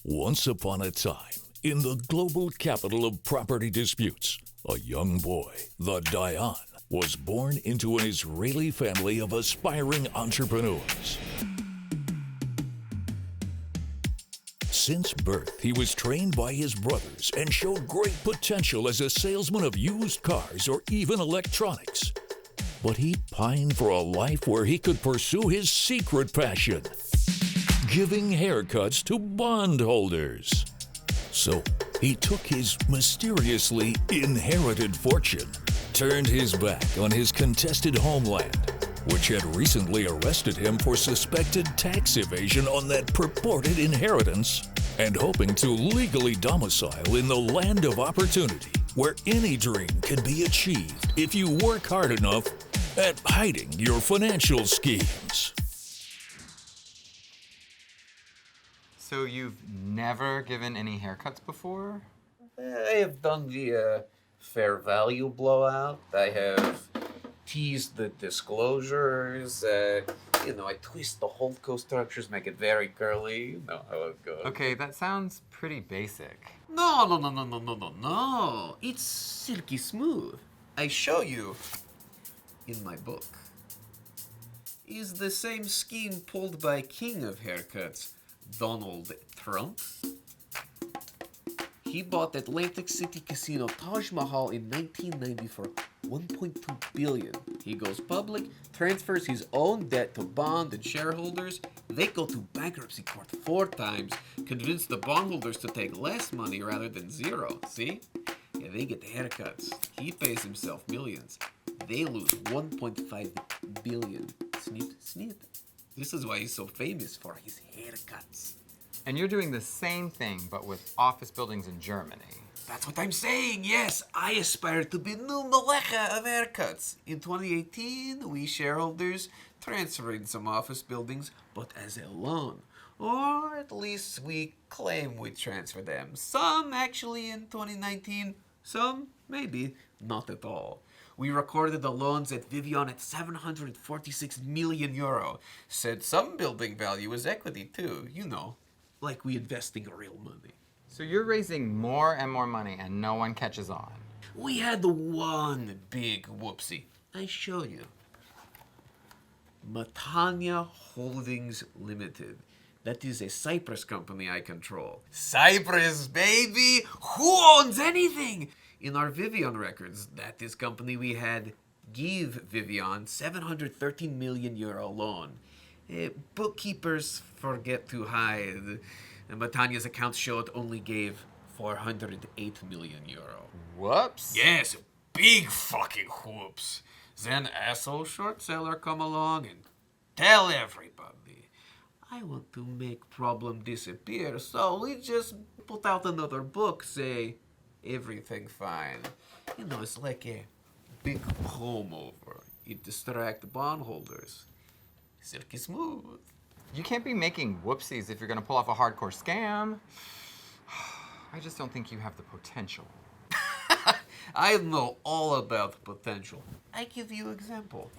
Once upon a time, in the global capital of property disputes, a young boy, the Dayan, was born into an Israeli family of aspiring entrepreneurs. Since birth, he was trained by his brothers and showed great potential as a salesman of used cars or even electronics. But he pined for a life where he could pursue his secret passion, giving haircuts to bondholders. So he took his mysteriously inherited fortune, turned his back on his contested homeland, which had recently arrested him for suspected tax evasion on that purported inheritance, and hoping to legally domicile in the land of opportunity, where any dream can be achieved if you work hard enough at hiding your financial schemes. So you've never given any haircuts before? I have done the fair value blowout. I have teased the disclosures. I twist the holdco structures, make it very curly. You know how it goes. Okay, that sounds pretty basic. No. It's silky smooth. I show you in my book. Is the same scheme pulled by king of haircuts, Donald Trump. He bought Atlantic City Casino Taj Mahal in 1990 for $1.2 billion. He goes public, transfers his own debt to bond and shareholders. They go to bankruptcy court 4 times, convince the bondholders to take less money rather than zero. See? Yeah, they get the haircuts. He pays himself millions. They lose $1.5 billion. Snip. This is why he's so famous for his haircuts. And you're doing the same thing, but with office buildings in Germany. That's what I'm saying, yes. I aspire to be new Melecha of haircuts. In 2018, we shareholders transferred some office buildings, but as a loan. Or at least we claim we transferred them. Some actually in 2019, some maybe not at all. We recorded the loans at Vivion at 746 million euro. Said some building value is equity too, like we investing real money. So you're raising more and more money and no one catches on. We had one big whoopsie. I show you. Matanya Holdings Limited. That is a Cyprus company I control. Cyprus, baby! Who owns anything? In our Vivion records, that is company we had give Vivion 713 million euro loan. Bookkeepers forget to hide. And Matanya's accounts show it only gave 408 million euro. Whoops. Yes, big fucking whoops. Then asshole short seller come along and tell everybody. I want to make problem disappear, so we just put out another book, say everything fine. It's like a big comb over. It distract bondholders. Silky smooth. You can't be making whoopsies if you're gonna pull off a hardcore scam. I just don't think you have the potential. I know all about potential. I give you example.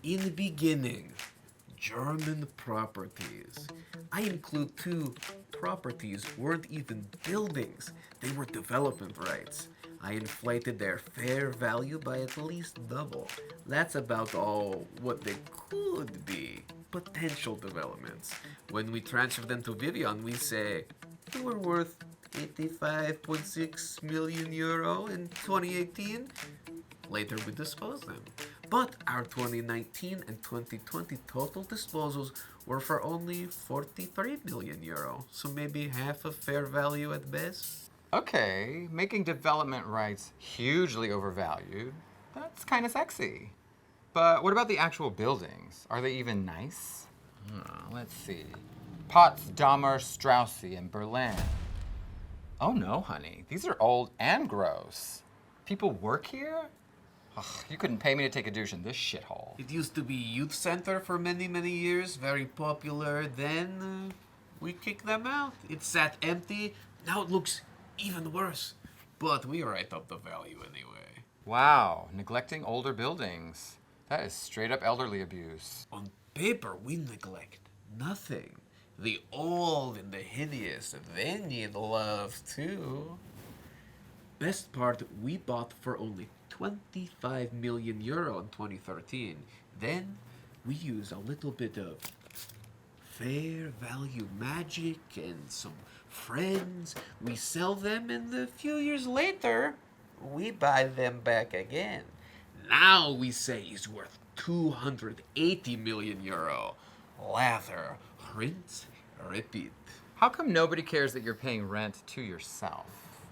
In the beginning, German properties. I include 2 properties weren't even buildings. They were development rights. I inflated their fair value by at least double. That's about all what they could be. Potential developments. When we transfer them to Vivion, we say they were worth 85.6 million euro in 2018. Later we dispose them. But our 2019 and 2020 total disposals were for only 43 million euro. So maybe half of fair value at best. Okay, making development rights hugely overvalued, that's kind of sexy. But what about the actual buildings? Are they even nice? Let's see. Potsdamer Straße in Berlin. Oh no, honey. These are old and gross. People work here? Ugh, you couldn't pay me to take a douche in this shithole. It used to be youth center for many, many years. Very popular. Then we kicked them out. It sat empty. Now it looks even worse. But we write up the value anyway. Wow, neglecting older buildings. That is straight up elderly abuse. On paper, we neglect nothing. the old and the hideous, they need love too. Best part, we bought for only 25 million euro in 2013. Then we use a little bit of fair value magic and some friends. We sell them, and a few years later, we buy them back again. Now we say it's worth 280 million euro. Lather, rinse, repeat. How come nobody cares that you're paying rent to yourself?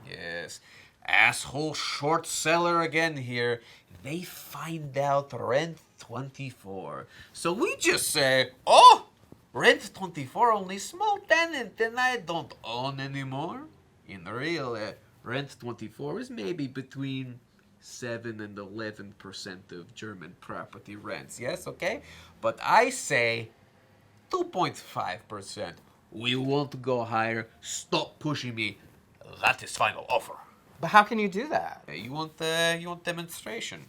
Yes, asshole short seller again here. They find out rent 24. So we just say, oh, rent 24, only small tenant, and I don't own anymore. In real, rent 24 is maybe between 7 and 11% of German property rents. Yes, okay? But I say 2.5%. We won't go higher. Stop pushing me. That is final offer. But how can you do that? You want demonstration?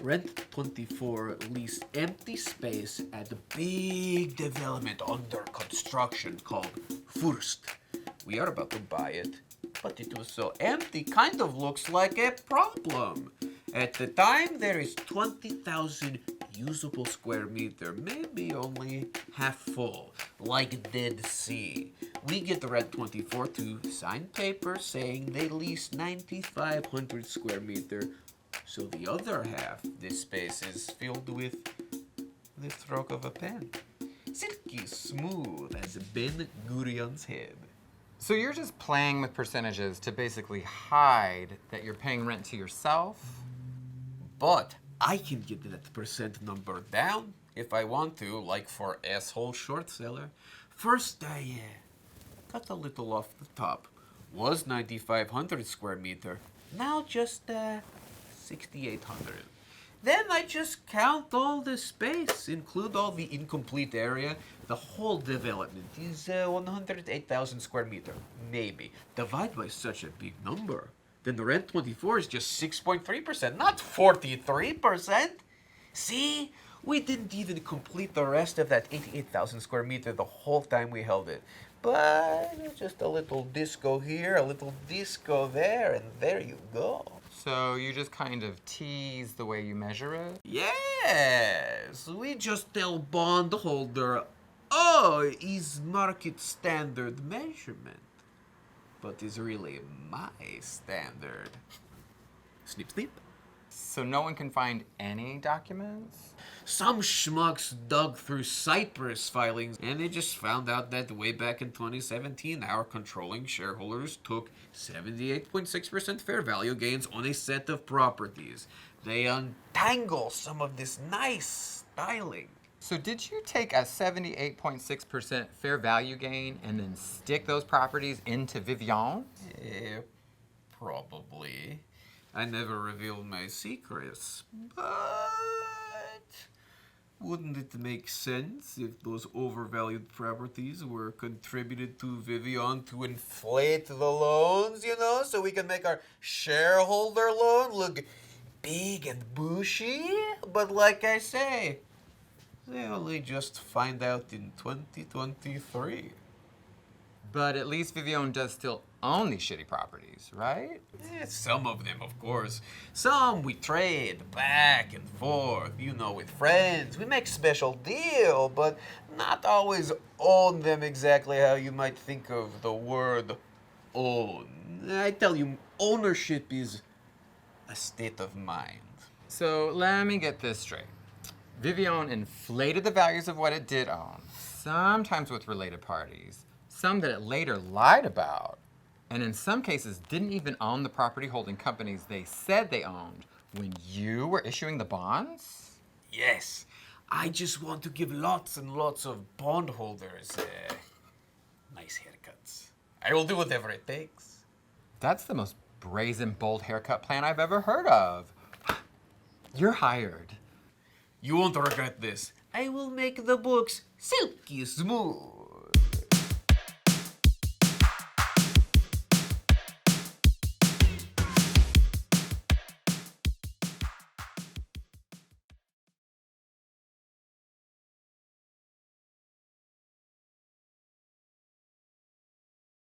Rent 24 lease empty space at a big development under construction called Fürst. We are about to buy it, but it was so empty, kind of looks like a problem. At the time, there is 20,000 usable square meter, maybe only half full, like Dead Sea. We get the Rent 24 to sign paper saying they lease 9,500 square meter, so the other half, this space, is filled with the stroke of a pen. Silky smooth as Ben Gurion's head. So you're just playing with percentages to basically hide that you're paying rent to yourself? But I can get that percent number down if I want to, like for asshole short seller. First, I cut a little off the top. Was 9,500 square meter. Now just 6,800. Then I just count all the space, include all the incomplete area. The whole development is 108,000 square meter, maybe. Divide by such a big number. Then the rent 24 is just 6.3%, not 43%. See? We didn't even complete the rest of that 88,000 square meter the whole time we held it. But just a little disco here, a little disco there, and there you go. So you just kind of tease the way you measure it? Yes, we just tell bondholder, oh, is market standard measurement, but is really my standard. Snip, snip. So no one can find any documents? Some schmucks dug through Cyprus filings, and they just found out that way back in 2017, our controlling shareholders took 78.6% fair value gains on a set of properties. They untangle some of this nice styling. So did you take a 78.6% fair value gain and then stick those properties into Vivion? Yeah, probably. I never revealed my secrets, but wouldn't it make sense if those overvalued properties were contributed to Vivion to inflate the loans, you know, so we can make our shareholder loan look big and bushy? But like I say, they only just find out in 2023. But at least Vivion does still own these shitty properties, right? Some of them, of course. Some we trade back and forth, you know, with friends. We make special deal, but not always own them exactly how you might think of the word own. I tell you, ownership is a state of mind. So let me get this straight. Vivion inflated the values of what it did own, sometimes with related parties, some that it later lied about, and in some cases didn't even own the property holding companies they said they owned when you were issuing the bonds? Yes, I just want to give lots and lots of bondholders nice haircuts. I will do whatever it takes. That's the most brazen, bold haircut plan I've ever heard of. You're hired. You won't regret this. I will make the books silky smooth.